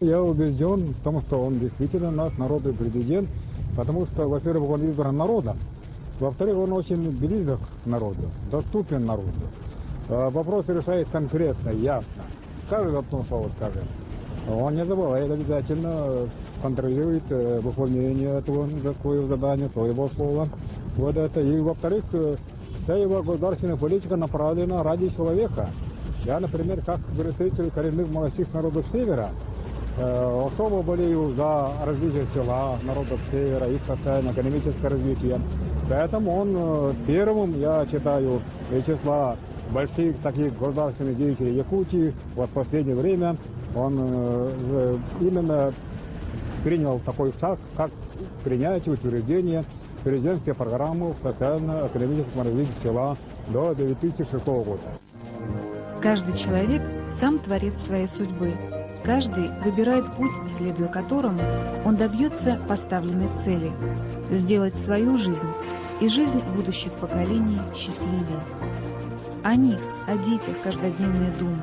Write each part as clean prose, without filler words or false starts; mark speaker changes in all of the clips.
Speaker 1: Я убежден в том, что он действительно наш народный президент, потому что, во-первых, он избран народом, во-вторых, он очень близок к народу, доступен народу. Вопросы решает конкретно, ясно. Скажет одно слово, скажет. Он не забывает обязательно, контролирует выполнение этого своего задания, своего слова. Вот это. И, во-вторых, вся его государственная политика направлена ради человека. Я, например, как представитель коренных малочисленных народов Севера, особо болею за развитие села, народов Севера, их социально-экономическое развитие. Поэтому он первым, я считаю, из числа больших таких государственных деятелей Якутии, вот в последнее время он именно принял такой шаг, как принятие, утверждение президентской программы в социально-экономическом развитии села до 2006 года.
Speaker 2: Каждый человек сам творец своей судьбы. Каждый выбирает путь, следуя которому он добьется поставленной цели – сделать свою жизнь и жизнь будущих поколений счастливее. О них, о детях каждодневные думы,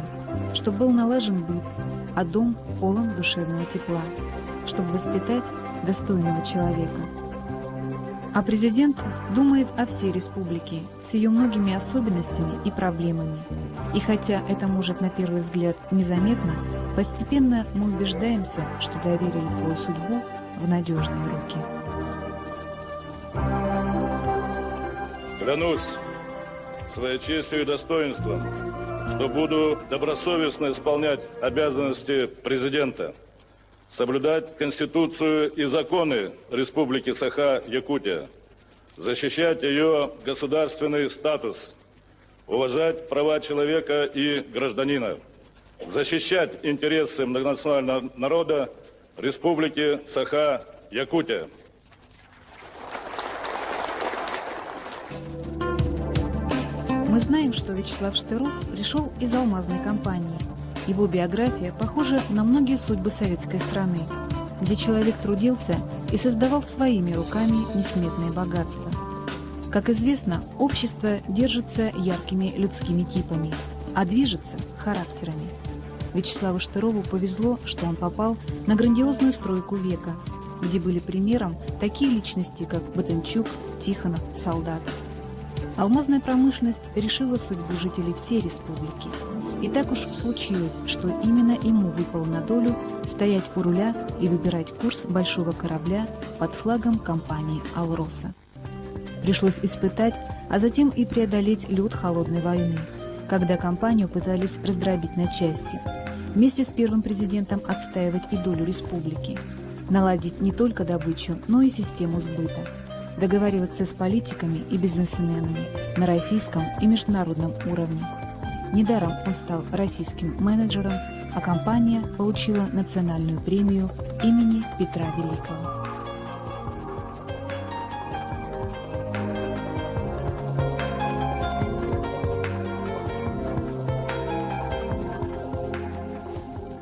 Speaker 2: чтобы был налажен быт, а дом полон душевного тепла, чтобы воспитать достойного человека. А президент думает о всей республике с ее многими особенностями и проблемами. И хотя это может на первый взгляд незаметно, постепенно мы убеждаемся, что доверили свою судьбу в надежные руки.
Speaker 3: Клянусь своей честью и достоинством, что буду добросовестно исполнять обязанности президента, соблюдать Конституцию и законы Республики Саха-Якутия, защищать ее государственный статус, уважать права человека и гражданина, защищать интересы многонационального народа Республики Саха-Якутия.
Speaker 2: Мы знаем, что Вячеслав Штыров пришел из алмазной компании. Его биография похожа на многие судьбы советской страны, где человек трудился и создавал своими руками несметные богатства. Как известно, общество держится яркими людскими типами, а движется характерами. Вячеславу Штырову повезло, что он попал на грандиозную стройку века, где были примером такие личности, как Батанчук, Тихонов, Солдатов. Алмазная промышленность решила судьбу жителей всей республики. И так уж случилось, что именно ему выпало на долю стоять у руля и выбирать курс большого корабля под флагом компании «Алроса». Пришлось испытать, а затем и преодолеть лед холодной войны, когда компанию пытались раздробить на части, вместе с первым президентом отстаивать и долю республики, наладить не только добычу, но и систему сбыта, договариваться с политиками и бизнесменами на российском и международном уровне. Недаром он стал российским менеджером, а компания получила национальную премию имени Петра Великого.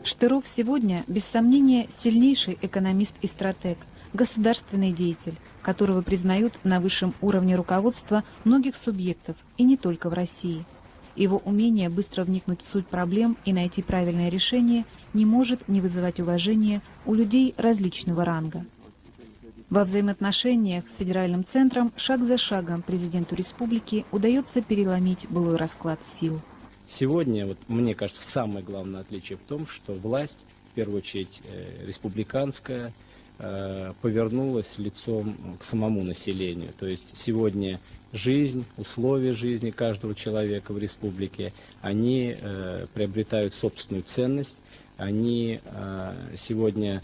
Speaker 2: Штыров сегодня, без сомнения, сильнейший экономист и стратег, государственный деятель, которого признают на высшем уровне руководства многих субъектов, и не только в России. Его умение быстро вникнуть в суть проблем и найти правильное решение не может не вызывать уважения у людей различного ранга. Во взаимоотношениях с федеральным центром шаг за шагом президенту республики удается переломить былой расклад сил.
Speaker 4: Сегодня, вот, мне кажется, самое главное отличие в том, что власть, в первую очередь республиканская, повернулась лицом к самому населению. То есть сегодня жизнь, условия жизни каждого человека в республике, они приобретают собственную ценность, они сегодня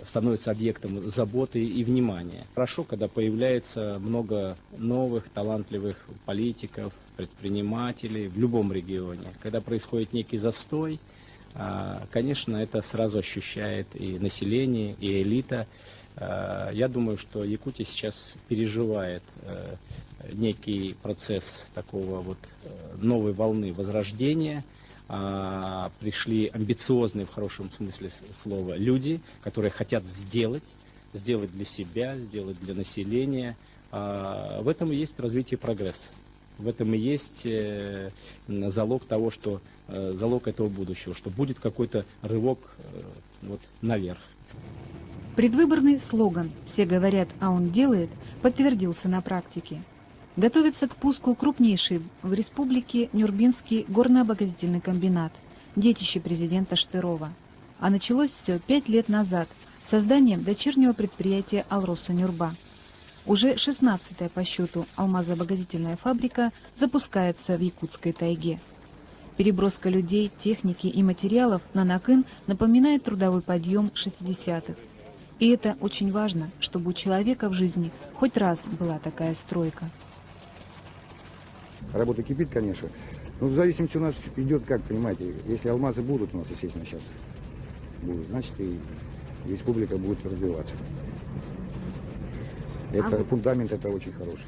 Speaker 4: становятся объектом заботы и внимания. Хорошо, когда появляется много новых, талантливых политиков, предпринимателей в любом регионе. Когда происходит некий застой, конечно, это сразу ощущает и население, и элита. Я думаю, что Якутия сейчас переживает некий процесс такого вот новой волны возрождения. Пришли амбициозные, в хорошем смысле слова, люди, которые хотят сделать для себя, сделать для населения. В этом и есть развитие прогресса. В этом и есть залог того, что залог этого будущего, что будет какой-то рывок вот наверх.
Speaker 2: Предвыборный слоган «Все говорят, а он делает» подтвердился на практике. Готовится к пуску крупнейший в республике Нюрбинский горнообогатительный комбинат, детище президента Штырова. А началось все 5 лет назад с созданием дочернего предприятия «Алроса Нюрба». Уже 16-я по счету алмазообогатительная фабрика запускается в якутской тайге. Переброска людей, техники и материалов на Накын напоминает трудовой подъем 60-х. И это очень важно, чтобы у человека в жизни хоть раз была такая стройка.
Speaker 5: Работа кипит, конечно. Но в зависимости у нас идет, как, понимаете, если алмазы будут у нас, естественно, сейчас будут, значит и республика будет развиваться. Это фундамент, это очень хороший.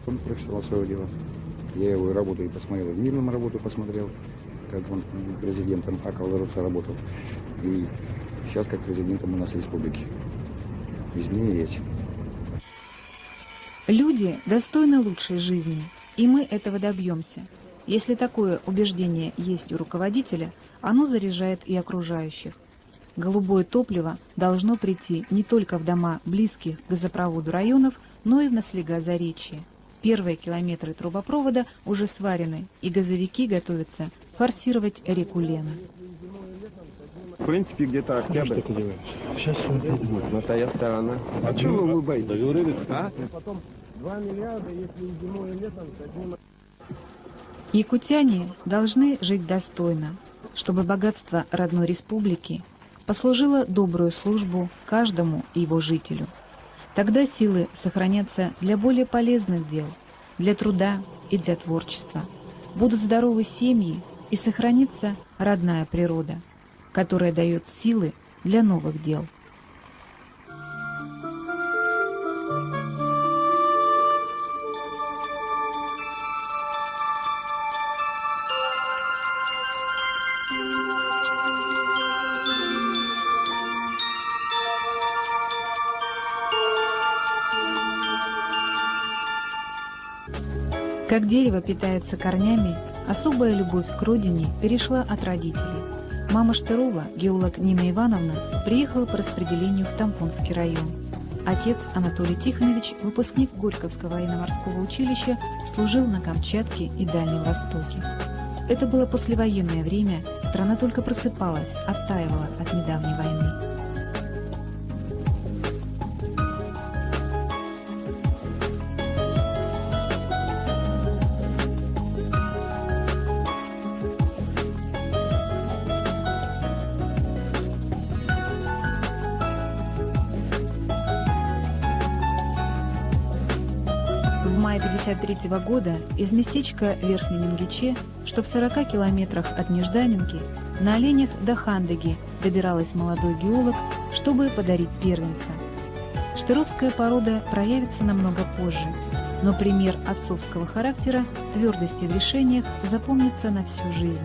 Speaker 5: Он профессионал своего дела. Я его работу и посмотрел, в мирном работу посмотрел, как он президентом Алроса работал. И сейчас как президентом у нас республики. Изменение есть.
Speaker 2: Люди достойны лучшей жизни, и мы этого добьемся. Если такое убеждение есть у руководителя, оно заряжает и окружающих. Голубое топливо должно прийти не только в дома близких к газопроводу районов, но и в наследие-заречье. Первые километры трубопровода уже сварены, и газовики готовятся форсировать реку Лена.
Speaker 6: В принципе, где-то октябрь. Что ты делаешь? Сейчас будет на та сторона. А чего вы улыбаетесь? Договорились? А? Потом 2 миллиарда, если зимой и летом, то...
Speaker 2: Якутяне должны жить достойно, чтобы богатство родной республики послужило добрую службу каждому его жителю. Тогда силы сохранятся для более полезных дел, для труда и для творчества. Будут здоровы семьи и сохранится родная природа, которая дает силы для новых дел. Как дерево питается корнями, особая любовь к родине перешла от родителей. Мама Штырова, геолог Нина Ивановна, приехала по распределению в Тампонский район. Отец Анатолий Тихонович, выпускник Горьковского военно-морского училища, служил на Камчатке и Дальнем Востоке. Это было послевоенное время, страна только просыпалась, оттаивала от недавней войны. В мае 1953 года из местечка Верхний Мингиче, что в 40 километрах от Нежданинки, на оленях до Хандыги добиралась молодой геолог, чтобы подарить первенца. Штыровская порода проявится намного позже, но пример отцовского характера, твердости в решениях запомнится на всю жизнь.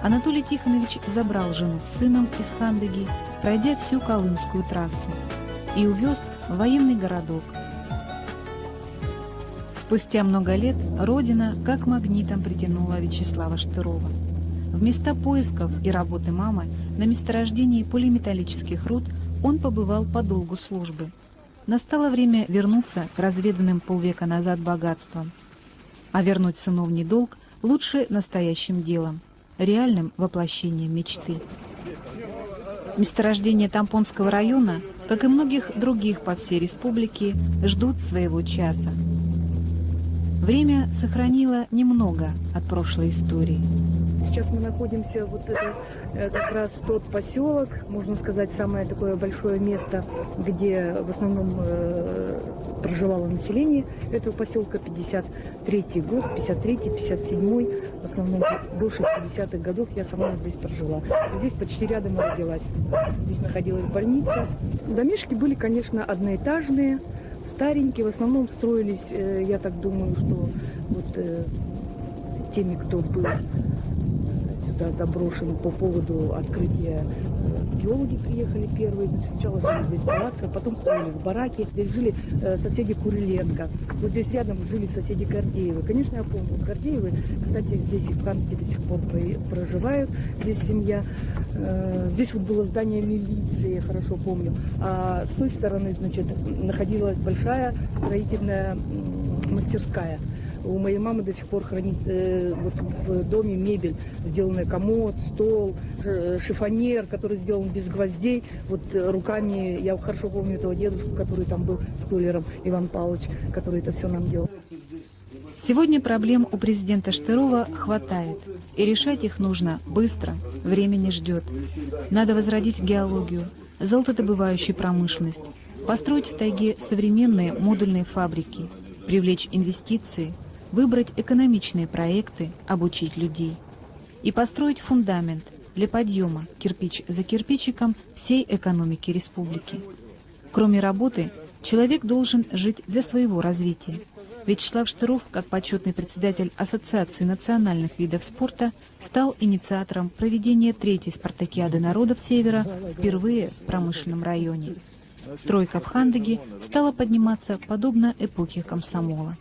Speaker 2: Анатолий Тихонович забрал жену с сыном из Хандыги, пройдя всю Колымскую трассу, и увез в военный городок. Спустя много лет родина как магнитом притянула Вячеслава Штырова. В места поисков и работы мамы на месторождении полиметаллических руд он побывал по долгу службы. Настало время вернуться к разведанным полвека назад богатствам. А вернуть сыновний долг лучше настоящим делом, реальным воплощением мечты. Месторождения Тампонского района, как и многих других по всей республике, ждут своего часа. Время сохранило немного от прошлой истории.
Speaker 7: Сейчас мы находимся, вот это как раз тот поселок, можно сказать, самое такое большое место, где в основном проживало население этого поселка. 53-й год, 53-й, 57-й, в основном до 60-х годов я сама здесь прожила. Здесь почти рядом и родилась. Здесь находилась больница. Домишки были, конечно, одноэтажные, старенькие, в основном строились, я так думаю, что вот теми, кто был сюда заброшен по поводу открытия геологи приехали первые. Значит, сначала жили здесь палатка, потом строились бараки. Здесь жили соседи Куриленко. Вот здесь рядом жили соседи Гордеевы. Конечно, я помню. Вот Гордеевы, кстати, здесь их памяти до сих пор проживают. Здесь семья. Здесь вот было здание милиции, я хорошо помню. А с той стороны, значит, находилась большая строительная мастерская. У моей мамы до сих пор хранит вот в доме мебель, сделанная комод, стол, шифоньер, который сделан без гвоздей. Вот руками, я хорошо помню этого дедушку, который там был столяром, Иван Павлович, который это все нам делал.
Speaker 2: Сегодня проблем у президента Штырова хватает, и решать их нужно быстро, время не ждет. Надо возродить геологию, золотодобывающую промышленность, построить в тайге современные модульные фабрики, привлечь инвестиции, выбрать экономичные проекты, обучить людей и построить фундамент для подъема кирпич за кирпичиком всей экономики республики. Кроме работы, человек должен жить для своего развития. Вячеслав Штыров, как почетный председатель Ассоциации национальных видов спорта, стал инициатором проведения 3-й спартакиады народов Севера впервые в промышленном районе. Стройка в Хандыге стала подниматься подобно эпохе комсомола.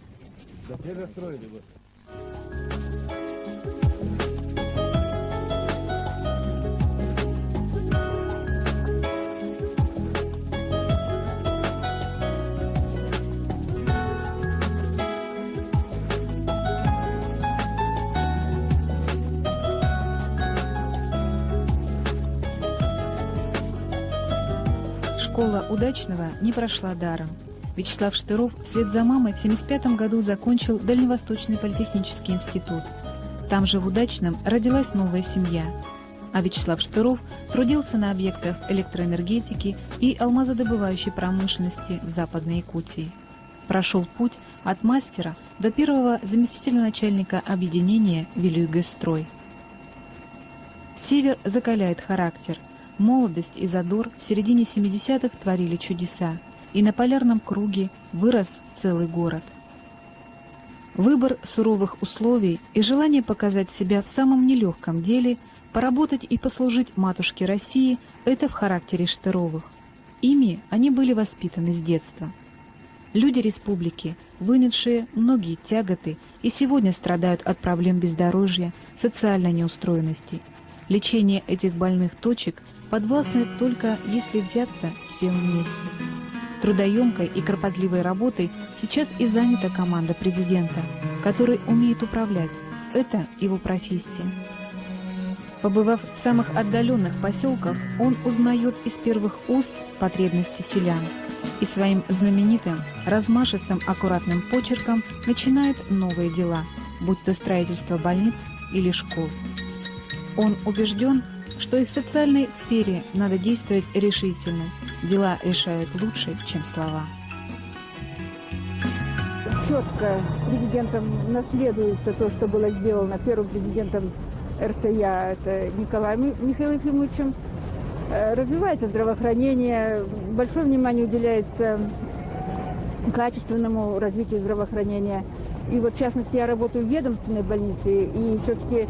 Speaker 2: Школа удачного не прошла даром. Вячеслав Штыров вслед за мамой в 1975 году закончил Дальневосточный политехнический институт. Там же в Удачном родилась новая семья. А Вячеслав Штыров трудился на объектах электроэнергетики и алмазодобывающей промышленности в Западной Якутии. Прошел путь от мастера до первого заместителя начальника объединения «Вилюйгэсстрой». Север закаляет характер. Молодость и задор в середине 70-х творили чудеса, и на полярном круге вырос целый город. Выбор суровых условий и желание показать себя в самом нелегком деле, поработать и послужить матушке России – это в характере Штыровых. Ими они были воспитаны с детства. Люди республики, вынесшие многие тяготы, и сегодня страдают от проблем бездорожья, социальной неустроенности. Лечение этих больных точек подвластны только если взяться всем вместе. Трудоемкой и кропотливой работой сейчас и занята команда президента, который умеет управлять. Это его профессия. Побывав в самых отдаленных поселках, он узнает из первых уст потребности селян и своим знаменитым, размашистым, аккуратным почерком начинает новые дела, будь то строительство больниц или школ. Он убежден, что и в социальной сфере надо действовать решительно. Дела решают лучше, чем слова.
Speaker 8: Четко президентом наследуется то, что было сделано первым президентом РСЯ, это Николаем Михаилом Ефимовичем. Развивается здравоохранение, большое внимание уделяется качественному развитию здравоохранения. И вот, в частности, я работаю в ведомственной больнице, и все-таки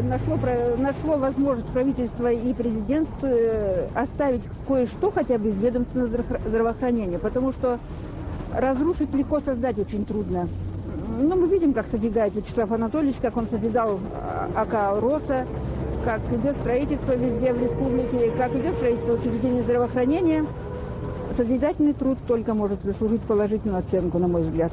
Speaker 8: нашло возможность правительство и президент оставить кое-что хотя бы из ведомственного здравоохранения, потому что разрушить легко, создать очень трудно. Но мы видим, как созидает Вячеслав Анатольевич, как он созидал АК «Роса», как идет строительство везде в республике, как идет строительство учреждений здравоохранения. Созидательный труд только может заслужить положительную оценку, на мой взгляд.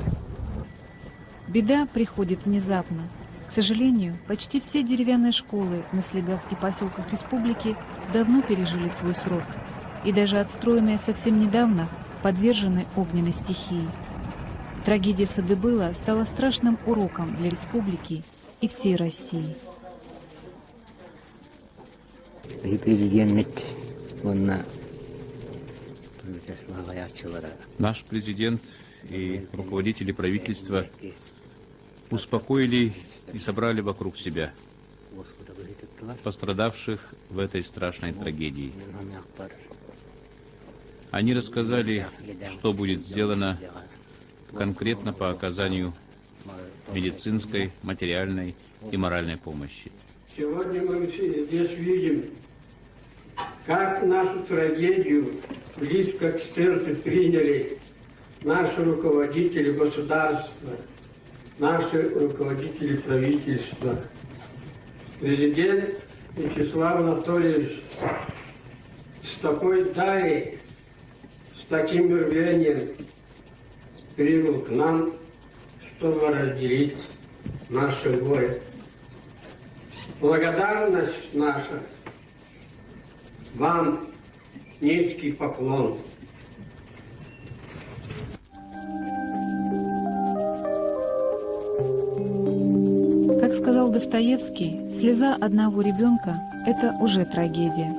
Speaker 2: Беда приходит внезапно. К сожалению, почти все деревянные школы на слегах и поселках республики давно пережили свой срок, и даже отстроенные совсем недавно подвержены огненной стихии. Трагедия Садыбыла стала страшным уроком для республики и всей России.
Speaker 9: Наш президент и руководители правительства успокоили и собрали вокруг себя пострадавших в этой страшной трагедии. Они рассказали, что будет сделано конкретно по оказанию медицинской, материальной и моральной помощи.
Speaker 10: Сегодня мы все здесь видим как нашу трагедию близко к сердцу приняли наши руководители государства, наши руководители правительства. Президент Вячеслав Анатольевич с такой дарой, с таким рвением прибыл к нам, чтобы разделить наше горе. Благодарность наша вам, низкий поклон.
Speaker 2: Как сказал Достоевский, слеза одного ребенка – это уже трагедия.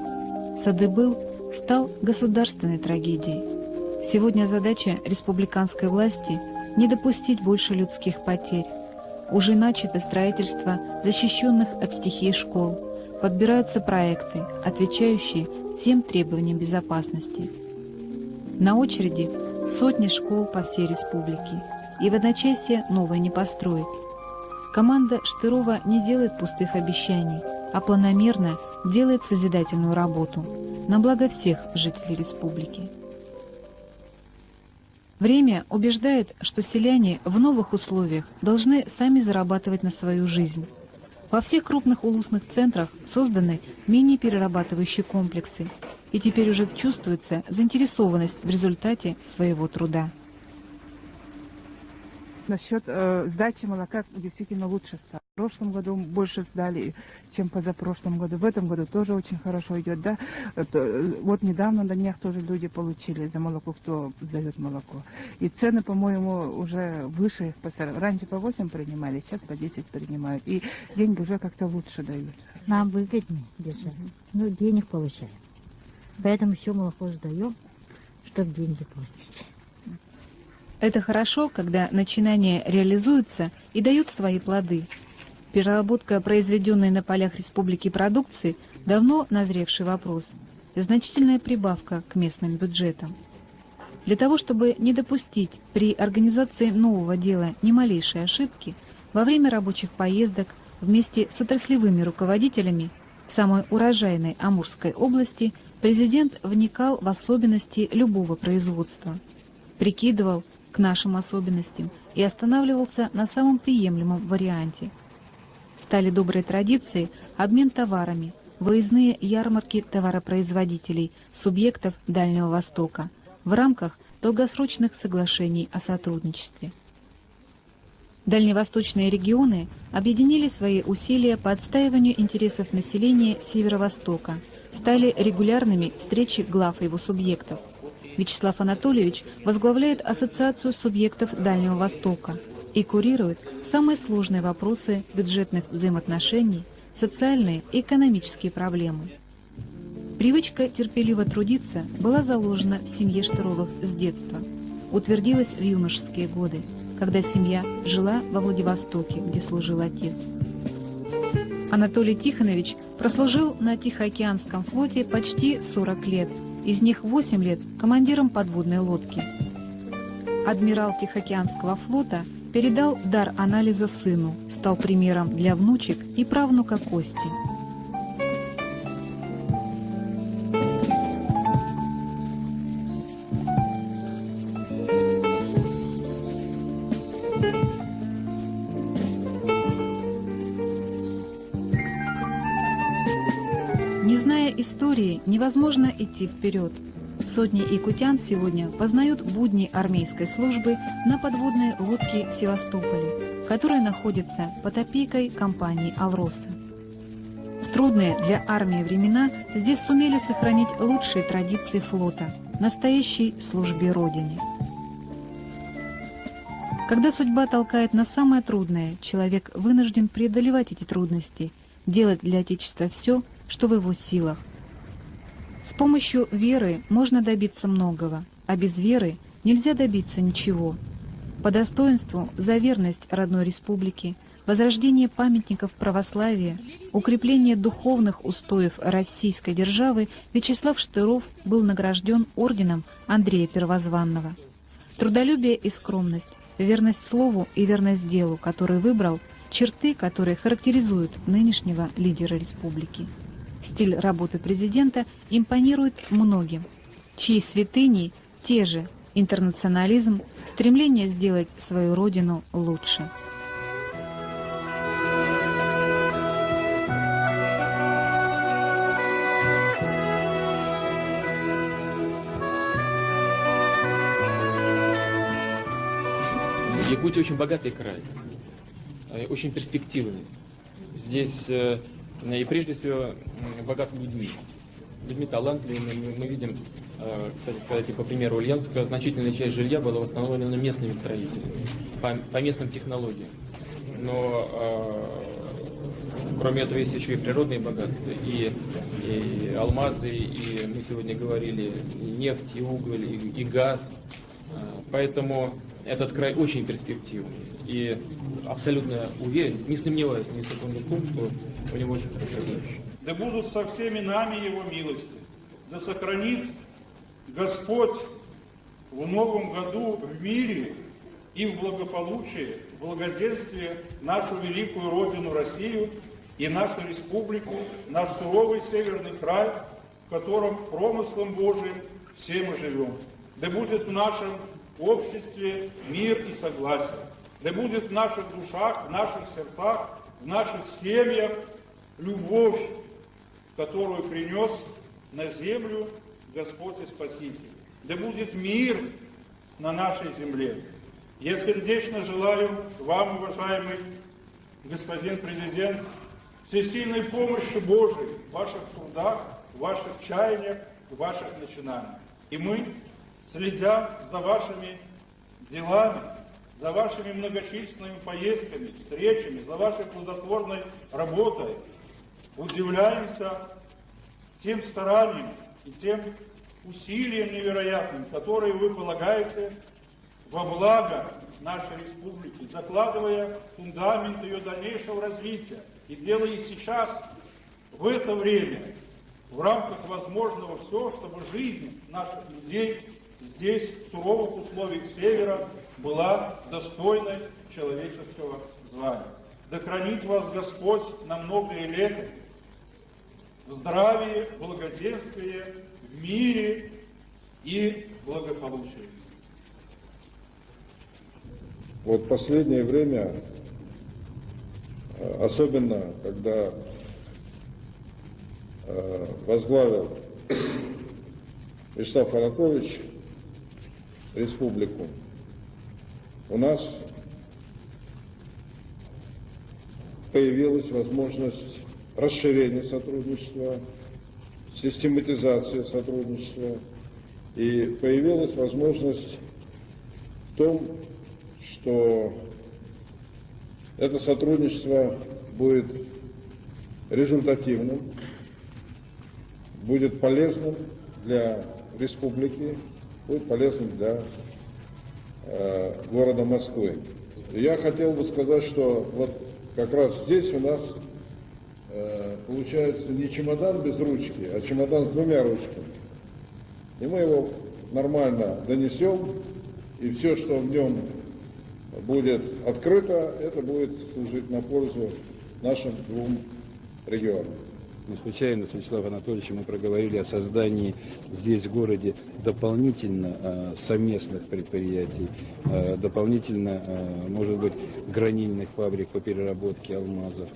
Speaker 2: Садыбыл стал государственной трагедией. Сегодня задача республиканской власти – не допустить больше людских потерь. Уже начато строительство защищенных от стихии школ, подбираются проекты, отвечающие всем требованиям безопасности. На очереди сотни школ по всей республике, и в одночасье новое не построить. Команда Штырова не делает пустых обещаний, а планомерно делает созидательную работу на благо всех жителей республики. Время убеждает, что селяне в новых условиях должны сами зарабатывать на свою жизнь. Во всех крупных улусных центрах созданы мини-перерабатывающие комплексы, и теперь уже чувствуется заинтересованность в результате своего труда.
Speaker 11: Насчет сдачи молока действительно лучше стало. В прошлом году больше сдали, чем позапрошлом году. В этом году тоже очень хорошо идет, да. Вот недавно на днях тоже люди получили за молоко, кто сдает молоко. И цены, по-моему, уже выше. Раньше по 8 принимали, сейчас по 10 принимают. И деньги уже как-то лучше дают.
Speaker 12: Нам выгоднее держать. Ну, денег получаем. Поэтому еще молоко сдаем, чтобы деньги получить.
Speaker 2: Это хорошо, когда начинания реализуются и дают свои плоды. Переработка произведенной на полях республики продукции – давно назревший вопрос. Значительная прибавка к местным бюджетам. Для того, чтобы не допустить при организации нового дела ни малейшей ошибки, во время рабочих поездок вместе с отраслевыми руководителями в самой урожайной Амурской области президент вникал в особенности любого производства, прикидывал к нашим особенностям и останавливался на самом приемлемом варианте. Стали доброй традицией обмен товарами, выездные ярмарки товаропроизводителей, субъектов Дальнего Востока в рамках долгосрочных соглашений о сотрудничестве. Дальневосточные регионы объединили свои усилия по отстаиванию интересов населения Северо-Востока, стали регулярными встречи глав его субъектов. Вячеслав Анатольевич возглавляет Ассоциацию субъектов Дальнего Востока и курирует самые сложные вопросы бюджетных взаимоотношений, социальные и экономические проблемы. Привычка терпеливо трудиться была заложена в семье Штыровых с детства, утвердилась в юношеские годы, когда семья жила во Владивостоке, где служил отец. Анатолий Тихонович прослужил на Тихоокеанском флоте почти 40 лет, из них 8 лет командиром подводной лодки. Адмирал Тихоокеанского флота передал дар анализа сыну, стал примером для внучек и правнука Кости. Не зная истории, невозможно идти вперед. Сотни якутян сегодня познают будни армейской службы на подводной лодке в Севастополе, которая находится под опекой компании «Алроса». В трудные для армии времена здесь сумели сохранить лучшие традиции флота, настоящей службе Родине. Когда судьба толкает на самое трудное, человек вынужден преодолевать эти трудности, делать для Отечества все, что в его силах. С помощью веры можно добиться многого, а без веры нельзя добиться ничего. По достоинству за верность родной республике, возрождение памятников православия, укрепление духовных устоев российской державы Вячеслав Штыров был награжден орденом Андрея Первозванного. Трудолюбие и скромность, верность слову и верность делу, который выбрал, черты, которые характеризуют нынешнего лидера республики. Стиль работы президента импонирует многим, чьи святыней те же интернационализм, стремление сделать свою родину лучше.
Speaker 13: Якутия очень богатый край, очень перспективный. Здесь и прежде всего богат людьми. Людьми талантливыми. Мы видим, кстати сказать, и по примеру Ульяновска, значительная часть жилья была восстановлена местными строителями, по местным технологиям. Но кроме этого есть еще и природные богатства, и алмазы, и мы сегодня говорили, и нефть, и уголь, и газ. Поэтому этот край очень перспективный. И абсолютно уверен, не сомневаюсь ни секунды в том, что у него очень хорошее будущее.
Speaker 14: Да будут со всеми нами Его милости, да сохранит Господь в новом году в мире и в благополучии, в благоденствии нашу великую Родину Россию и нашу республику, наш суровый северный край, в котором промыслом Божиим все мы живем. Да будет в нашем обществе мир и согласие. Да будет в наших душах, в наших сердцах, в наших семьях любовь, которую принес на землю Господь и Спаситель. Да будет мир на нашей земле. Я сердечно желаю вам, уважаемый господин президент, всесильной помощи Божией в ваших трудах, в ваших чаяниях, в ваших начинаниях. И мы, следя за вашими делами, за вашими многочисленными поездками, встречами, за вашей плодотворной работой, удивляемся тем стараниям и тем усилиям невероятным, которые вы полагаете во благо нашей республики, закладывая фундамент ее дальнейшего развития и делая сейчас, в это время, в рамках возможного все, чтобы жизнь наших людей здесь, в суровых условиях Севера, была достойной человеческого звания. Да хранит вас Господь на многие лета в здравии, благоденствии, в мире и благополучии.
Speaker 15: Вот последнее время, особенно когда возглавил Вячеслав Харакович республику, у нас появилась возможность расширения сотрудничества, систематизации сотрудничества, и появилась возможность в том, что это сотрудничество будет результативным, будет полезным для республики, будет полезным для города Москвы. И я хотел бы сказать, что вот как раз здесь у нас получается не чемодан без ручки, а чемодан с двумя ручками. И мы его нормально донесем, и все, что в нем будет открыто, это будет служить на пользу нашим двум регионам.
Speaker 16: Не случайно с Вячеславом Анатольевичем мы проговорили о создании здесь, в городе, дополнительно совместных предприятий, дополнительно, может быть, гранильных фабрик по переработке алмазов,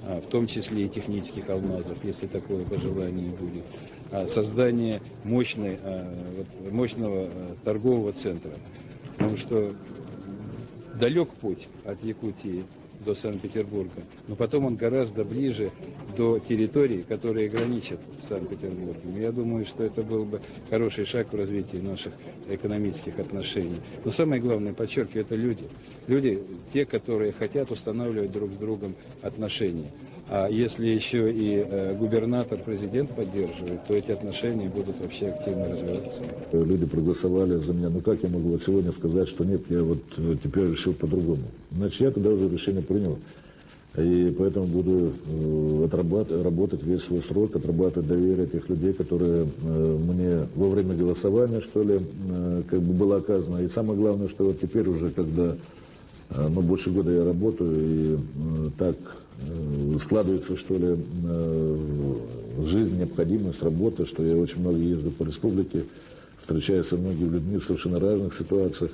Speaker 16: в том числе и технических алмазов, если такое пожелание будет. Создание мощного торгового центра. Потому что далек путь от Якутии до Санкт-Петербурга, но потом он гораздо ближе до территорий, которые граничат с Санкт-Петербургом. Я думаю, что это был бы хороший шаг в развитии наших экономических отношений. Но самое главное, подчеркиваю, это люди. Люди, те, которые хотят устанавливать друг с другом отношения. А если еще и губернатор, президент поддерживает, то эти отношения будут вообще активно развиваться.
Speaker 17: Люди проголосовали за меня. Ну как я могу вот сегодня сказать, что нет, я вот теперь решил по-другому. Значит, я тогда уже решение принял. И поэтому буду работать весь свой срок, отрабатывать доверие тех людей, которые мне во время голосования, что ли, как бы было оказано. И самое главное, что вот теперь уже, когда больше года я работаю, и так складывается, что ли, жизнь, необходимость, работа, что я очень много езжу по республике, встречаюсь со многими людьми в совершенно разных ситуациях.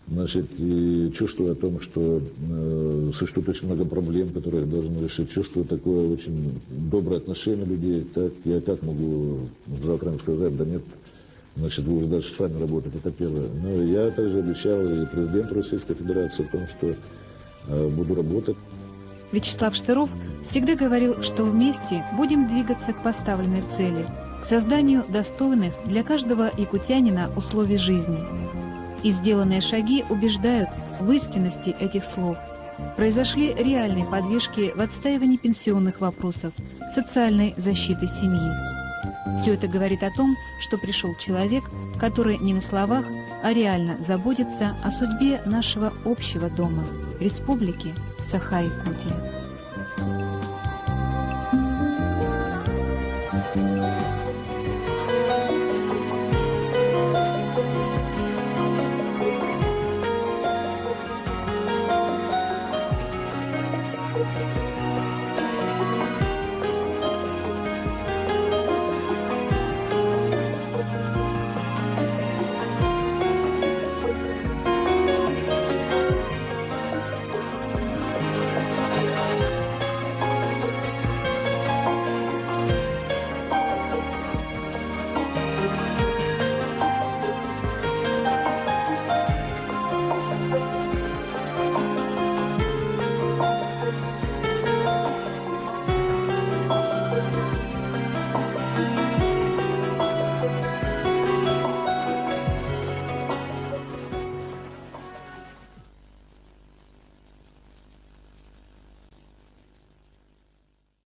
Speaker 17: Значит, и чувствую о том, что существует очень много проблем, которые я должен решить. Чувствую такое очень доброе отношение людей. Так, я как могу завтра им сказать, да нет, значит, вы уже дальше сами работаете, это первое. Но я также обещал и президенту Российской Федерации о том, что буду работать.
Speaker 2: Вячеслав Штыров всегда говорил, что вместе будем двигаться к поставленной цели, к созданию достойных для каждого якутянина условий жизни. И сделанные шаги убеждают в истинности этих слов. Произошли реальные подвижки в отстаивании пенсионных вопросов, социальной защиты семьи. Все это говорит о том, что пришел человек, который не на словах, а реально заботится о судьбе нашего общего дома, Республики Саха-Якутия.
Speaker 18: Thank you.